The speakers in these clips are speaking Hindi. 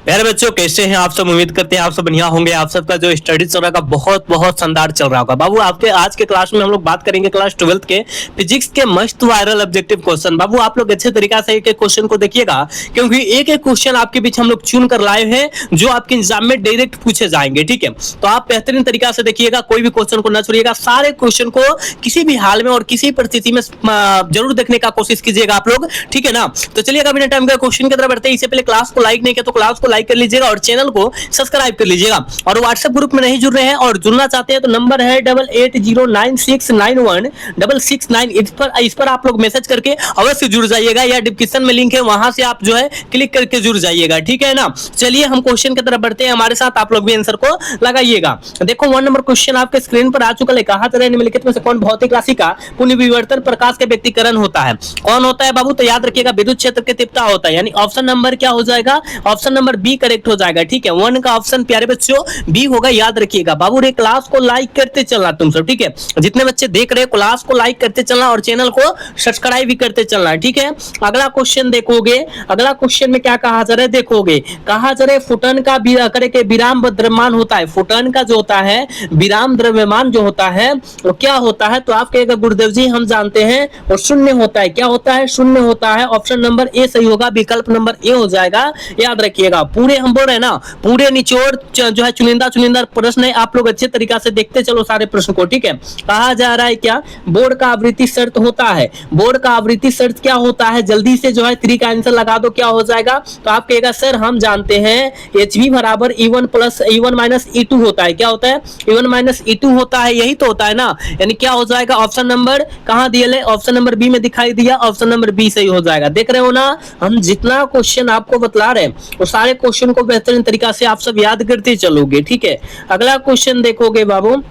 प्यारे बच्चों, कैसे हैं आप सब। उम्मीद करते हैं आप सब बढ़िया होंगे। आप सबका जो स्टडी चल रहा है बहुत बहुत शानदार चल रहा होगा। बाबू आपके आज के क्लास में हम लोग बात करेंगे क्लास 12th के फिजिक्स के मस्त वायरल ऑब्जेक्टिव क्वेश्चन। बाबू आप लोग अच्छे तरीका से एक एक क्वेश्चन को देखिएगा, क्योंकि एक एक क्वेश्चन आपके बीच हम लोग चुन कर लाए हैं जो आपके एग्जाम में डायरेक्ट पूछे जाएंगे। ठीक है, तो आप बेहतरीन तरीका से देखिएगा, कोई भी क्वेश्चन को न छोड़िएगा। सारे क्वेश्चन को किसी भी हाल में और किसी परिस्थिति में जरूर देखने का कोशिश कीजिएगा आप लोग। ठीक है ना, तो चलिए बिना टाइम का क्वेश्चन की तरफ बढ़ते हैं। इससे पहले क्लास को लाइक नहीं किया तो क्लास को लाइक कर लीजिएगा और चैनल को सब्सक्राइब कर लीजिएगा। और व्हाट्सएप ग्रुप में नहीं जुड़ रहे हैं और जुड़ना चाहते हैं तो नंबर है 8809691669। इस पर आप लोग मैसेज करके अवश्य जुड़ जाइएगा, या डिस्क्रिप्शन में लिंक है, वहां से आप जो है क्लिक करके जुड़ जाइएगा। ठीक है ना, चलिए हम क्वेश्चन की तरफ बढ़ते हैं। हमारे साथ आप लोग भी आंसर को लगाइएगा। देखो 1 नंबर क्वेश्चन आपके स्क्रीन पर आ चुका है। कहा जा रहा है निम्नलिखित में से कौन भौतिक राशि का पुनः विवर्तन प्रकाश के व्यक्तिकरण होता है। कौन होता है बाबू, तो याद रखिएगा विद्युत क्षेत्र के तीव्रता होता है। यानी ऑप्शन नंबर क्या हो जाएगा, ऑप्शन नंबर बी करेक्ट हो जाएगा। ठीक है, 1 का ऑप्शन प्यारे बच्चों बी होगा। याद रखिएगा बाबू, रे क्लास को लाइक करते चलना तुम सब। ठीक है, जितने बच्चे देख रहे हैं क्लास को लाइक करते चलना और चैनल को सब्सक्राइब भी करते चलना। ठीक है, अगला क्वेश्चन देखोगे, अगला क्वेश्चन में क्या कहा जा रहा है देखोगे। कहा जा रहा है फुटन का करके विराम द्रव्यमान होता है। फुटन का जो होता है विराम द्रव्यमान जो होता है वो क्या होता है, तो आप कहेगा गुरुदेव जी हम जानते हैं वो शून्य होता है। क्या होता है, शून्य होता है। ऑप्शन नंबर ए सही होगा, विकल्प नंबर ए हो जाएगा। याद रखिएगा पूरे हम बोल रहे हैं ना, पूरे निचोड़ जो है चुनिंदा चुनिंदा प्रश्न है, आप लोग अच्छे तरीका से देखते चलो सारे प्रश्न को। ठीक है, कहा जा रहा है क्या, बोर्ड का आवृत्ति शर्त होता है। बोर्ड का आवृत्ति शर्त क्या होता है, जल्दी से जो है 3 का आंसर लगा दो, क्या हो जाएगा। तो आप कहेगा सर हम जानते हैं HV बराबर E1 plus E1 minus E2 होता है। क्या होता है, E1 माइनस E2 होता है, यही तो होता है ना। यानी क्या हो जाएगा, ऑप्शन नंबर कहां दिया है, ऑप्शन नंबर बी में दिखाई दिया, ऑप्शन नंबर बी सही हो जाएगा। देख रहे हो ना, हम जितना क्वेश्चन आपको बतला रहे हैं वो सारे क्वेश्चन को बेहतरीन तरीका से आप सब याद करते चलोगे। ठीक है, अगला क्वेश्चन देखोगे बाबू।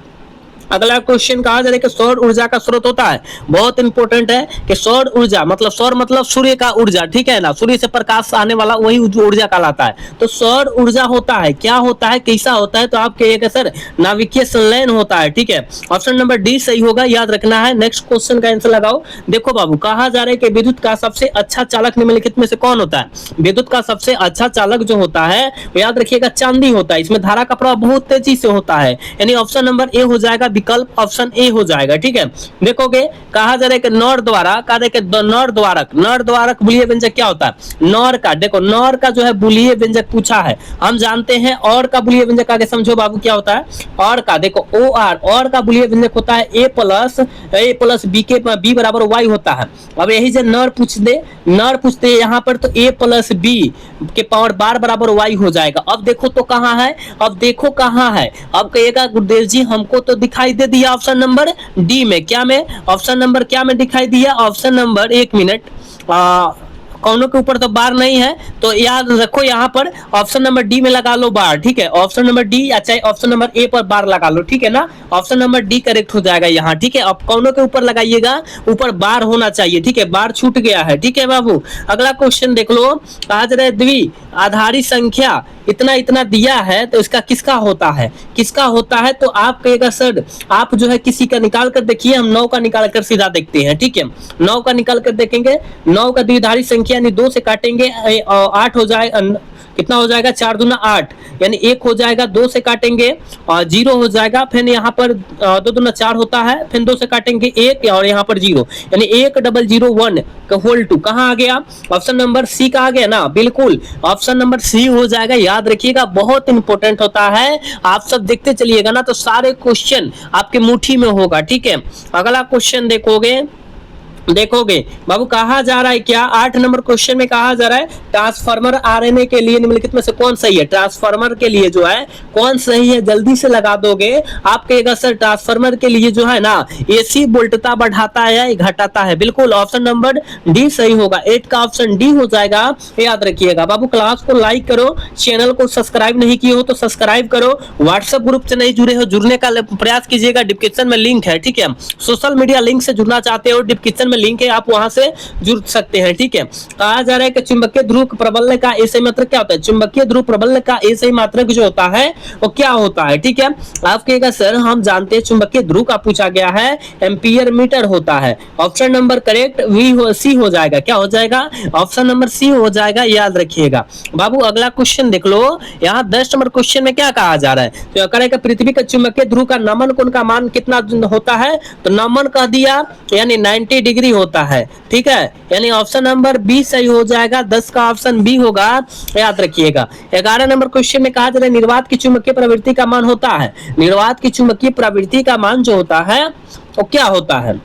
अगला क्वेश्चन कहा जा रहा है कि सौर ऊर्जा का स्रोत होता है। बहुत इंपॉर्टेंट है कि सौर ऊर्जा मतलब सौर मतलब सूर्य का ऊर्जा। ठीक है ना, सूर्य से प्रकाश आने वाला वही ऊर्जा कहलाता है। तो सौर ऊर्जा होता है, क्या होता है, कैसा होता है, तो आप कहिएगा सर नाभिकीय संलयन होता है। ठीक है, ऑप्शन नंबर डी सही होगा, याद रखना है। नेक्स्ट क्वेश्चन का आंसर लगाओ। देखो बाबू, कहा जा रहा है कि विद्युत का सबसे अच्छा चालक निम्नलिखित में से कौन होता है। विद्युत का सबसे अच्छा चालक जो होता है याद रखिएगा चांदी होता है। इसमें धारा का प्रवाह बहुत तेजी से होता है, यानी ऑप्शन नंबर ए हो जाएगा, विकल्प ऑप्शन ए हो जाएगा। ठीक है, देखोगे कहा जा रहा है कि नौर द्वारा, कहा रहा है कि नौर द्वारक, नौर द्वारक बुलीय व्यंजक क्या होता है। नौर का देखो, नौर का जो है बुलीय व्यंजक पूछा है, हम जानते हैं। और का बुलीय व्यंजक आगे समझो बाबू क्या होता है। और का देखो OR, और का बुलीय व्यंजक होता है A प्लस B के B बराबर Y होता है। अब यही जो नौर पूछ दे, नौर पूछते हैं यहाँ पर, तो A प्लस B के पावर बार बराबर Y हो जाएगा। अब देखो तो कहाँ है, अब देखो कहाँ है। अब कहिएगा गुरुदेव जी हमको तो दिखाई दे दिया ऑप्शन नंबर डी में। क्या में, ऑप्शन नंबर क्या में दिखाई दिया, ऑप्शन नंबर 1 मिनट, कौनों के ऊपर तो बार नहीं है, तो याद रखो यहाँ पर ऑप्शन नंबर डी में लगा लो बार। ठीक है, ऑप्शन नंबर डी, अच्छा ऑप्शन नंबर ए पर बार लगा लो। ठीक है ना, ऑप्शन नंबर डी करेक्ट हो जाएगा यहाँ। ठीक है, अब कौनों के ऊपर लगाइएगा, ऊपर बार होना चाहिए। ठीक है, बार छूट गया है। ठीक है बाबू, अगला क्वेश्चन देख लो। कहा जा रहा है द्वि आधारी संख्या इतना इतना दिया है तो इसका किसका होता है, किसका होता है। तो आप कहेगा सर आप जो है किसी का निकाल कर देखिए, हम 9 का निकाल कर सीधा देखते हैं। ठीक है, 9 का निकाल कर देखेंगे। 9 का द्विआधारी संख्या यानी 2 से काटेंगे 8 हो जाए, कितना हो जाएगा, 4 दूना 8, यानी 1 हो जाएगा। 2 से काटेंगे 0 हो जाएगा। फिर यहाँ पर 2 दूना 4 होता है, फिर 2 से काटेंगे 1 और यहाँ पर 0, यानी 1001 का होल 2 कहाँ आ गया, ऑप्शन नंबर सी का आ गया ना। बिल्कुल ऑप्शन नंबर सी हो जाएगा। याद रखिएगा बहुत इंपॉर्टेंट होता है, आप सब देखते चलिएगा ना तो सारे क्वेश्चन आपके मुट्ठी में होगा। ठीक है, अगला क्वेश्चन देखोगे बाबू, कहा जा रहा है क्या, 8 नंबर क्वेश्चन में कहा जा रहा है ट्रांसफार्मर आरएनए के लिए निम्नलिखित में से कौन सही है। ट्रांसफार्मर के लिए जो है कौन सही है, जल्दी से लगा दोगे। आप कहेगा सर ट्रांसफार्मर के लिए जो है ना AC वोल्टता बढ़ाता है या घटाता है। बिल्कुल ऑप्शन नंबर डी सही होगा, 8 का ऑप्शन डी हो जाएगा। याद रखिएगा बाबू, क्लास को लाइक करो, चैनल को सब्सक्राइब नहीं किए हो तो सब्सक्राइब करो, व्हाट्सएप ग्रुप से नहीं जुड़े हो जुड़ने का प्रयास कीजिएगा, डिस्क्रिप्शन में लिंक है। ठीक है, सोशल मीडिया लिंक से जुड़ना चाहते हो डिस्क्रिप्शन में लिंक है, आप वहां से जुड़ सकते हैं। ठीक है, कहा जा रहा है कि चुंबकीय ध्रुव प्रबल का ए सही मात्रक क्या होता है? चुंबकीय ध्रुव प्रबल का ए सही मात्रक जो होता है वो क्या होता है? ठीक है, आप कहेगा सर हम जानते हैं चुंबकीय ध्रुव का पूछा गया है, एम्पियर मीटर होता है। ऑप्शन नंबर करेक्ट सी हो जाएगा। क्या हो जाएगा? ऑप्शन नंबर सी हो जाएगा, याद रखिएगा बाबू। अगला क्वेश्चन देख लो, यहाँ 10 नंबर क्वेश्चन में क्या कहा जा रहा है? तो करेगा पृथ्वी का चुंबकीय ध्रुव का नमन कोण का मान कितना होता है? तो नमन कह दिया यानी 90 डिग्री होता है। ठीक है, यानी ऑप्शन नंबर बी सही हो जाएगा, 10 का ऑप्शन बी होगा, याद रखिएगा। 11 नंबर क्वेश्चन में कहा जा रहा है निर्वात की चुंबकीय प्रवृत्ति का मान होता है। निर्वात की चुंबकीय प्रवृत्ति का मान जो होता है वो क्या होता है?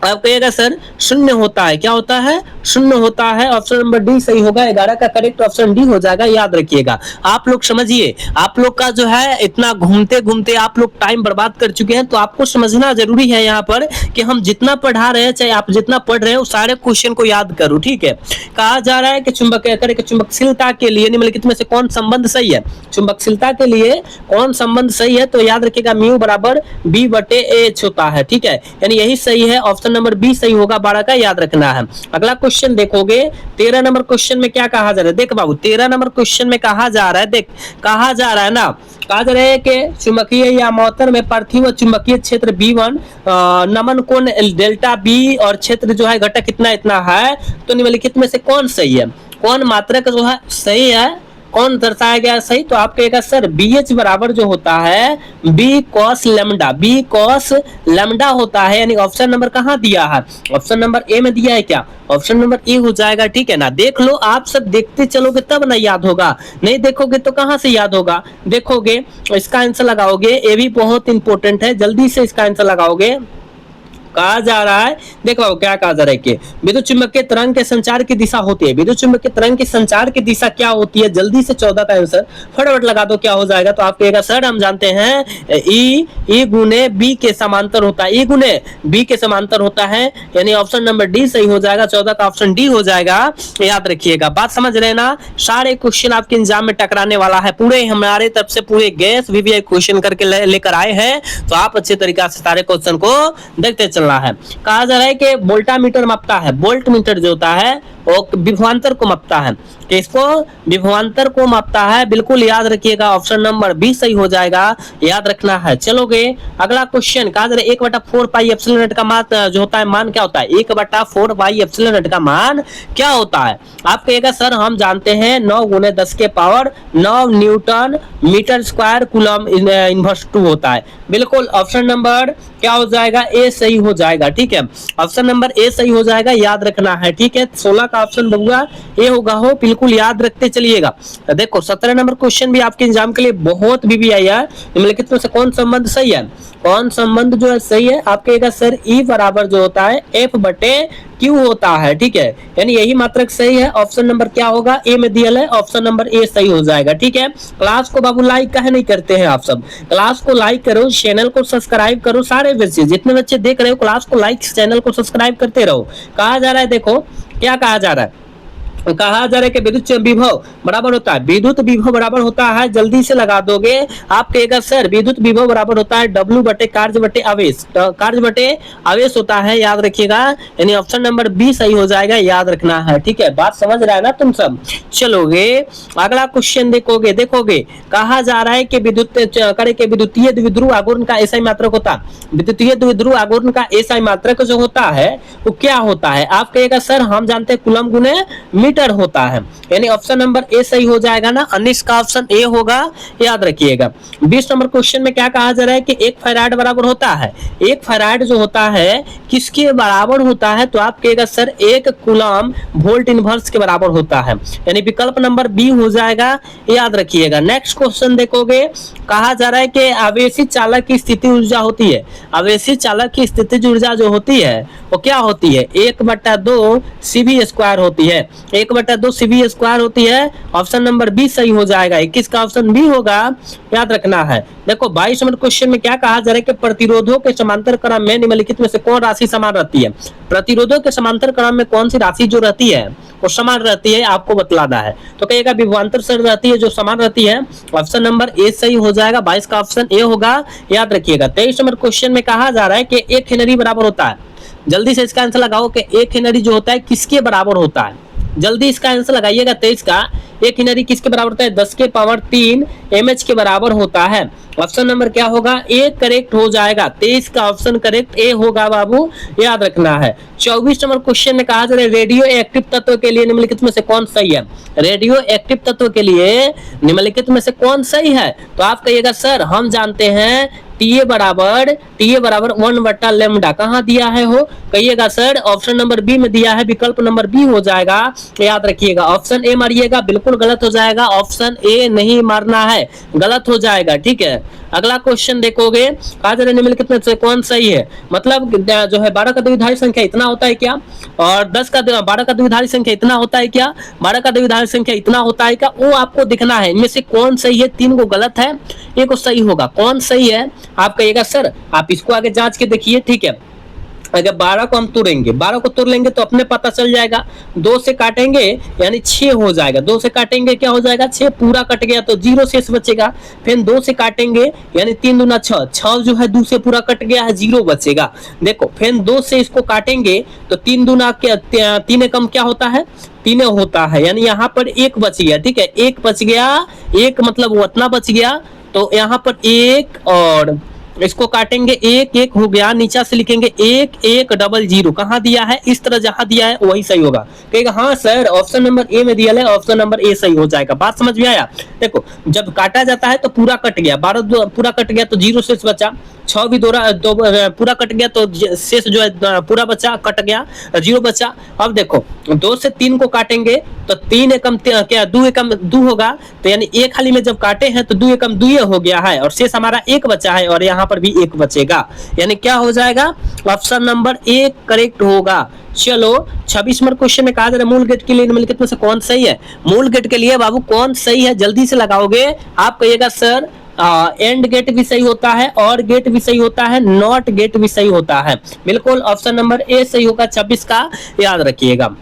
आप कहिएगा सर शून्य होता है। क्या होता है? शून्य होता है। ऑप्शन नंबर डी सही होगा, 11 का करेक्ट ऑप्शन डी हो जाएगा, याद रखिएगा। आप लोग समझिए, आप लोग का जो है इतना घूमते घूमते आप लोग टाइम बर्बाद कर चुके हैं, तो आपको समझना जरूरी है यहाँ पर कि हम जितना पढ़ा रहे हैं, चाहे आप जितना पढ़ रहे हो, सारे क्वेश्चन को याद करो। ठीक है, कहा जा रहा है कि चुंबकशीलता के लिए निम्नलिखित में से कौन संबंध सही है? चुंबकशीलता के लिए कौन संबंध सही है? तो याद रखिएगा म्यू बराबर बी बटे एच होता है। ठीक है, यानी यही सही है, ऑप्शन नंबर बी सही होगा, 12 का याद रखना है। अगला क्वेश्चन देखोगे, 13 नंबर क्वेश्चन में क्या कहा जा रहा है? देख बाबू, 13 नंबर क्वेश्चन में कहा जा रहा है, देख कहा जा रहा है ना, कहा जा रहा है कि चुंबकीय या मोटर में पृथ्वी व चुंबकीय क्षेत्र B1 नमन कोण डेल्टा बी और क्षेत्र जो है घटक कितना इतना है, तो निम्नलिखित में से कौन सही है? कौन मात्रक जो है सही है, कौन दर्शाया गया सही? तो आप कहेगा सर BH बराबर जो होता है b cos lambda, b cos lambda होता है, यानी ऑप्शन नंबर कहाँ दिया है? ऑप्शन नंबर ए में दिया है। क्या? ऑप्शन नंबर ए हो जाएगा। ठीक है ना, देख लो, आप सब देखते चलोगे तब ना याद होगा, नहीं देखोगे तो कहाँ से याद होगा? देखोगे इसका आंसर लगाओगे, ये भी बहुत इंपॉर्टेंट है, जल्दी से इसका आंसर लगाओगे। कहा जा रहा है, देखो क्या कहा जा रहा है कि विद्युत चुंबकीय तरंग के संचार की दिशा होती है। विद्युत चुंबकीय तरंग के संचार की दिशा क्या होती है? जल्दी से 14 का आंसर फटाफट लगा दो, क्या हो जाएगा? तो आप कहेगा सर हम जानते हैं ई गुने बी के समांतर होता है, ई गुने बी के समांतर होता है, यानी ऑप्शन नंबर डी सही हो जाएगा, 14 का ऑप्शन डी हो जाएगा, याद रखिएगा। बात समझ रहे ना? सारे क्वेश्चन आपके एग्जाम में टकराने वाला है, पूरे हमारे तरफ से पूरे गैस वीवीआई क्वेश्चन करके लेकर आए हैं, तो आप अच्छे तरीके से सारे क्वेश्चन को देखते चलना है। कहा जा रहा है कि वोल्टामीटर मापता है, वोल्ट मीटर जो होता है वो विभवांतर को मापता है, किसको? विभवांतर को मापता है, बिल्कुल याद रखिएगा, ऑप्शन नंबर बी सही हो जाएगा, याद रखना है। चलोगे अगला क्वेश्चन, कहा जा रहा है 1/4 पाई एप्सिलॉन नॉट का मान जो होता है, मान क्या होता है? 1/4 पाई एप्सिलॉन नॉट का मान क्या होता है? आप कहेगा सर हम जानते हैं 9 × 10 के power 9 newton metre square coulomb inverse 2 होता है, बिल्कुल ऑप्शन नंबर क्या हो जाएगा? ए सही हो जाएगा। ठीक है, ऑप्शन नंबर ए सही हो जाएगा, याद रखना है। ठीक है, 16 का ऑप्शन बबुआ ए होगा, हो बिल्कुल याद रखते चलिएगा। देखो 17 नंबर क्वेश्चन भी आपके एग्जाम के लिए बहुत भी आई है, निम्नलिखित में से कौन संबंध सही है? कौन संबंध जो है सही है? आप कहेगा सर ई बराबर जो होता है एफ बटे क्यू होता है। ठीक है, यानी यही मात्रक सही है, ऑप्शन नंबर क्या होगा? ए में दिया है, ऑप्शन नंबर ए सही हो जाएगा। ठीक है, क्लास को बाबू लाइक काहे नहीं करते हैं आप सब? क्लास को लाइक करो, चैनल को सब्सक्राइब करो, सारे बच्चे जितने बच्चे देख रहे हो क्लास को लाइक, चैनल को सब्सक्राइब करते रहो। कहा जा रहा है, देखो क्या कहा जा रहा है, कहा जा रहा है कि विद्युत विभव बराबर होता है, विद्युत विभव बराबर होता है, जल्दी से लगा दोगे। आप कहेगा सर विद्युत विभव बराबर होता है W बटे कार्य बटे आवेश, कार्य बटे आवेश होता है, याद रखिएगा, यानी ऑप्शन नंबर बी सही हो जाएगा, याद रखना है। ठीक है, बात समझ रहा है ना तुम सब? चलोगे अगला क्वेश्चन देखोगे, कहा जा रहा है कि विद्युतीय द्विध्रुव आघूर्ण का एसआई मात्रक होता है, विद्युतीय द्विध्रुव आघूर्ण का एसआई मात्रक जो होता है वो क्या होता है? आप कहेगा सर हम जानते हैं कूलम गुने मीटर होता है, यानी ऑप्शन नंबर ए सही हो जाएगा ना, 19 का ऑप्शन ए होगा, याद रखिएगा। 20 नंबर क्वेश्चन में क्या कहा जा रहा है कि 1 फैराड बराबर होता है, 1 फैराड जो होता है किसके बराबर होता है? तो आप कहेगा सर 1 कूलम वोल्ट इनवर्स के बराबर होता है, यानी विकल्प नंबर बी हो जाएगा, याद रखिएगा। नेक्स्ट क्वेश्चन देखोगे, कहा जा रहा है कि आवेशित चालक की स्थिति ऊर्जा होती है, आवेशित चालक की स्थिति ऊर्जा जो होती है वो क्या होती है? 1/2 CV² होती है, 1/2 CV² होती है, ऑप्शन नंबर बी सही हो जाएगा, 21 का ऑप्शन बी होगा, याद रखना है। देखो 22 नंबर क्वेश्चन में क्या कहा जा रहा है कि प्रतिरोधों के समांतर क्रम में निम्नलिखित में से कौन राशि समान रहती है? प्रतिरोधों के समांतर क्रम में कौन सी राशि जो रहती है वो समान रहती है, आपको बतलाना है। तो कहेगा विभवांतर सर रहती है जो समान रहती है, ऑप्शन नंबर ए सही हो जाएगा, 22 का ऑप्शन ए होगा, याद रखिएगा। 23 नंबर क्वेश्चन में कहा जा रहा है कि 1 हेनरी बराबर होता है, जल्दी से इसका आंसर लगाओ कि एक हेनरी जो होता है किसके बराबर होता है। जल्दी इसका आंसर लगाइएगा। 23 का एक हेनरी किसके बराबर होता है? 10 के पावर 3 mH के बराबर होता है। ऑप्शन नंबर क्या होगा? ए करेक्ट हो जाएगा। 23 का ऑप्शन करेक्ट ए होगा बाबू, याद रखना है। 24 नंबर क्वेश्चन में कहा जा रहा है रेडियो एक्टिव तत्व के लिए निम्नलिखित में से कौन सही है? रेडियो एक्टिव तत्व के लिए निम्नलिखित में से कौन सही है? तो आप कहिएगा सर हम जानते हैं टीए बराबर 1/λ। कहाँ दिया है हो? कहिएगा सर ऑप्शन नंबर बी में दिया है, विकल्प नंबर बी हो जाएगा। याद रखिएगा ऑप्शन ए मारिएगा, बिल्कुल गलत हो जाएगा। ऑप्शन ए नहीं मारना है, गलत हो जाएगा। ठीक है, अगला क्वेश्चन देखोगे, कहा जा रहा है निम्नलिखित में से कौन सही है? मतलब जो है 12 का द्विधारी संख्या इतना होता है क्या? और 12 का द्विधारी संख्या इतना होता है क्या? 12 का द्विधारी संख्या इतना होता है क्या? वो आपको दिखना है। इनमें से कौन सही है? 3 को गलत है, एक को सही होगा। कौन सही है? आप कहिएगा सर आप इसको आगे जांच के देखिए। ठीक है, अगर 12 को हम तोड़ेंगे, 12 को तोड़ लेंगे तो अपने पता चल जाएगा। 2 से काटेंगे यानी 6 हो जाएगा। 2 से काटेंगे क्या हो जाएगा? 6 पूरा कट गया तो 0 शेष बचेगा। फिर 2 से काटेंगे यानी 3 दूना 6, 6 जो है 2 से पूरा कट गया है, 0 बचेगा। देखो फिर 2 से इसको काटेंगे तो 3 दूना क्या, 3 एकम क्या होता है? 3 होता है, यानी यहाँ पर 1 बच गया। ठीक है, 1 बच गया, 1 मतलब उतना बच गया। तो यहाँ पर 1 और इसको काटेंगे, 1 1 हो गया। नीचे से लिखेंगे 1 1 00। कहाँ दिया है? इस तरह जहां दिया है वही सही होगा। कहेगा हाँ सर ऑप्शन नंबर ए में दिया है, ऑप्शन नंबर ए सही हो जाएगा। बात समझ में आया? देखो जब काटा जाता है तो पूरा कट गया, 12 पूरा कट गया तो 0 शेष बचा। 6 भी दो पूरा कट गया तो शेष जो है पूरा बचा, कट गया, 0 बचा। अब देखो 2 से 3 को काटेंगे तो 3 एकम क्या 2 एकम 2 होगा। तो यानी एक खाली में जब काटे हैं तो 2 एकम 2 हो गया है और शेष हमारा 1 बचा है और यहाँ पर भी 1 बचेगा। यानी क्या हो जाएगा? ऑप्शन नंबर ए करेक्ट होगा। चलो 26 नंबर क्वेश्चन में कहा जा रहा है मूल गेट के लिए निम्नलिखित में से कौन सही है? मूल गेट के लिए बाबू कौन सही है? जल्दी से लगाओगे। आप कहिएगा सर एंड गेट भी सही होता है, और गेट भी सही होता है, नॉट गेट भी सही होता है। बिल्कुल ऑप्शन नंबर ए सही होगा 26 का, याद रखिएगा।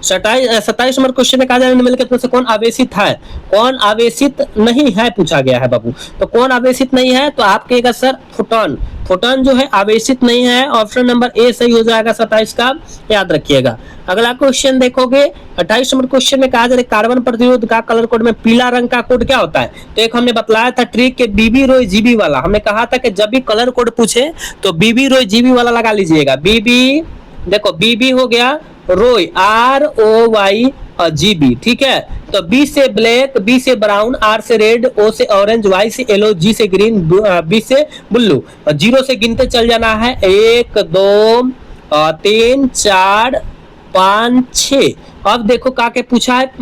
27 नंबर क्वेश्चन में कहा जा रहा है निम्नलिखित में से कौन आवेशित है? कौन आवेशित नहीं है पूछा गया है बाबू। तो कौन आवेशित नहीं है? तो आप कहेगा सर फोटोन। फोटोन जो है आवेशित नहीं है, ऑप्शन नंबर ए सही हो जाएगा 27 का, याद रखिएगा। अगला क्वेश्चन देखोगे 28 नंबर क्वेश्चन में कहा जा रहा है कार्बन प्रतिरोध का कलर कोड में पीला रंग का कोड क्या होता है? तो एक हमने बतलाया था ट्रिक के बीबी रोय जीबी वाला। हमने कहा था कि जब भी कलर कोड पूछे तो बीबी रोय जीबी वाला लगा लीजिएगा। बीबी देखो बीबी हो गया, रोय ROY GB। ठीक है, तो बी से ब्लैक, बी से ब्राउन, आर से रेड, ओ से ऑरेंज, वाई से येलो, जी से ग्रीन, बी से ब्लू। 0 से गिनते चल जाना है 1 2 3 4 5 6। अब देखो का के पूछा है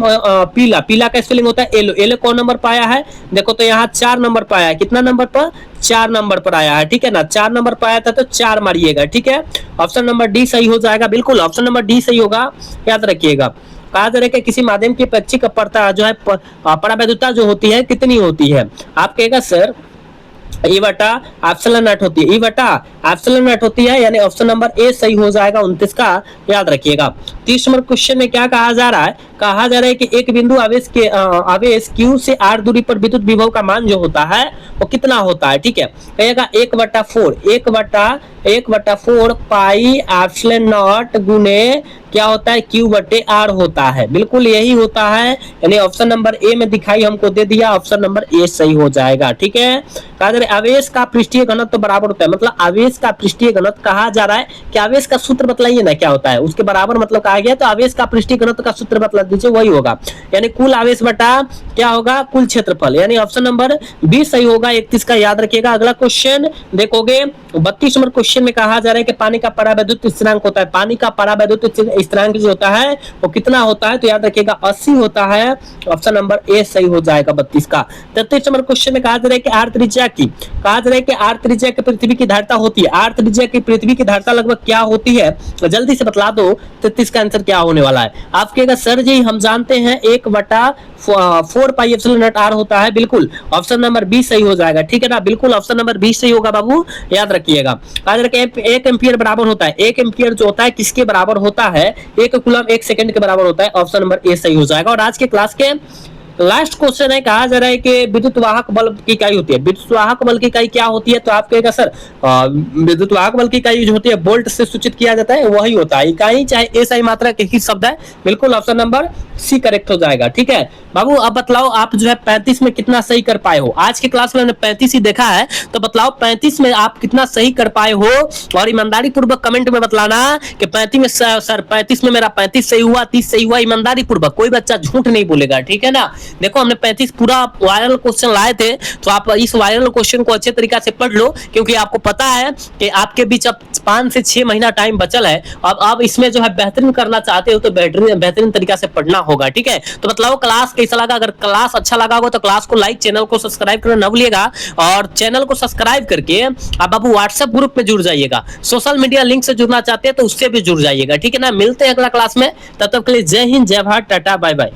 पीला। पीला का स्पेलिंग होता है येलो। येलो कौन नंबर पाया है? देखो तो यहाँ 4 नंबर पाया है। कितना नंबर पर? 4 नंबर पर आया है। ठीक है ना, 4 नंबर पाया था तो 4 मारिएगा। ठीक है, ऑप्शन नंबर डी सही हो जाएगा। बिल्कुल ऑप्शन नंबर डी सही होगा, याद रखिएगा। कहा जा रहा है कि किसी माध्यम की अपेक्षिक अपरता जो है परावैधता जो होती है कितनी होती है? आप कहेगा सर ई बटा एप्सिलॉन नॉट होती है। ई बटा एप्सिलॉन नॉट होती है, यानी ऑप्शन नंबर ए सही हो जाएगा 29 का, याद रखिएगा। 30 नंबर क्वेश्चन में क्या कहा जा रहा है? कहा जा रहा है कि एक बिंदु आवेश Q से r दूरी पर विद्युत विभव का मान जो होता है वो कितना होता है? ठीक है, कहेगा 1/4 पाई एप्सिलॉन नॉट गुने क्या होता है? Q/r होता है। बिल्कुल यही होता है, यानी ऑप्शन नंबर ए में दिखाई हमको दे दिया, ऑप्शन नंबर ए सही हो जाएगा। ठीक है, कहा जा रहा है आवेश का पृष्ठीय घनत्व तो बराबर होता है। मतलब आवेश का पृष्ठीय घनत्व कहा जा रहा है कि आवेश का सूत्र बतलाइए ना क्या होता है, उसके बराबर मतलब कहा गया। तो आवेश का पृष्ठीय घनत्व का सूत्र बतला दीजिए, वही होगा, यानी कुल आवेश बटा क्या होगा? कुल क्षेत्रफल, यानी ऑप्शन नंबर बी सही होगा 31 का, याद रखिएगा। अगला क्वेश्चन देखोगे 32 नंबर क्वेश्चन में कहा जा रहा है कि पानी का परावैद्युत स्थिरांक होता है। पानी का परावैद्युत स्थिरांक जो होता है वो कितना होता है? तो याद रखिएगा 80 होता है, ऑप्शन नंबर ए सही हो जाएगा 32 का। 33 नंबर क्वेश्चन में कहा जा रहा है कि आर त्रिज्या की पृथ्वी की धारिता होती है। आर त्रिज्या की पृथ्वी की धारिता लगभग क्या होती है? तो जल्दी से बतला दो 33 का आंसर क्या होने वाला है। आप कहेगा सर जी हम जानते हैं 1/4 पाई एप्सिलॉन नॉट r होता है। बिल्कुल ऑप्शन नंबर बी सही हो जाएगा। ठीक है ना, बिल्कुल ऑप्शन नंबर बी सही होगा बाबू, याद रखिएगा। 1 एम्पियर बराबर होता है। 1 एम्पियर जो होता है किसके बराबर होता है? 1 कूलम 1 सेकंड के बराबर होता है, ऑप्शन नंबर ए सही हो जाएगा। और आज के क्लास के लास्ट क्वेश्चन है, कहा जा रहा है कि विद्युत वाहक बल की इकाई होती है। विद्युत वाहक बल की इकाई क्या होती है? तो आप कहेगा सर विद्युत वाहक बल की इकाई जो होती है वोल्ट से सूचित किया जाता है, वही होता है। इकाई चाहे एसआई मात्रा के ही शब्द है। बिल्कुल ऑप्शन नंबर सी करेक्ट हो जाएगा। ठीक है बाबू, अब बतलाओ आप जो है 35 में कितना सही कर पाए हो। आज की क्लास में हमने 35 ही देखा है, तो बतलाओ 35 में आप कितना सही कर पाए हो, और ईमानदारी पूर्वक कमेंट में बतलाना कि 35 में सर 35 में मेरा 35 सही हुआ, 30 सही हुआ। ईमानदारी पूर्वक, कोई बच्चा झूठ नहीं बोलेगा। ठीक है ना। देखो हमने 35 पूरा वायरल क्वेश्चन लाए थे, तो आप इस वायरल क्वेश्चन को अच्छे तरीके से पढ़ लो, क्योंकि आपको पता है कि आपके बीच अब 5 से 6 महीना टाइम बचल है। अब आप इसमें जो है बेहतरीन करना चाहते हो तो बेहतरीन तरीके से पढ़ना होगा। ठीक है, तो बताओ क्लास कैसा लगा। अगर क्लास अच्छा लगा हो तो क्लास को लाइक, चैनल को सब्सक्राइब करना न भूलिएगा, और चैनल को सब्सक्राइब करके आप बाबू व्हाट्सएप ग्रुप में जुड़ जाइएगा। सोशल मीडिया लिंक से जुड़ना चाहते हैं तो उससे भी जुड़ जाइएगा। ठीक है ना। मिलते हैं अगला क्लास में, तब तक के लिए जय हिंद, जय भारत, टाटा, बाय बाय।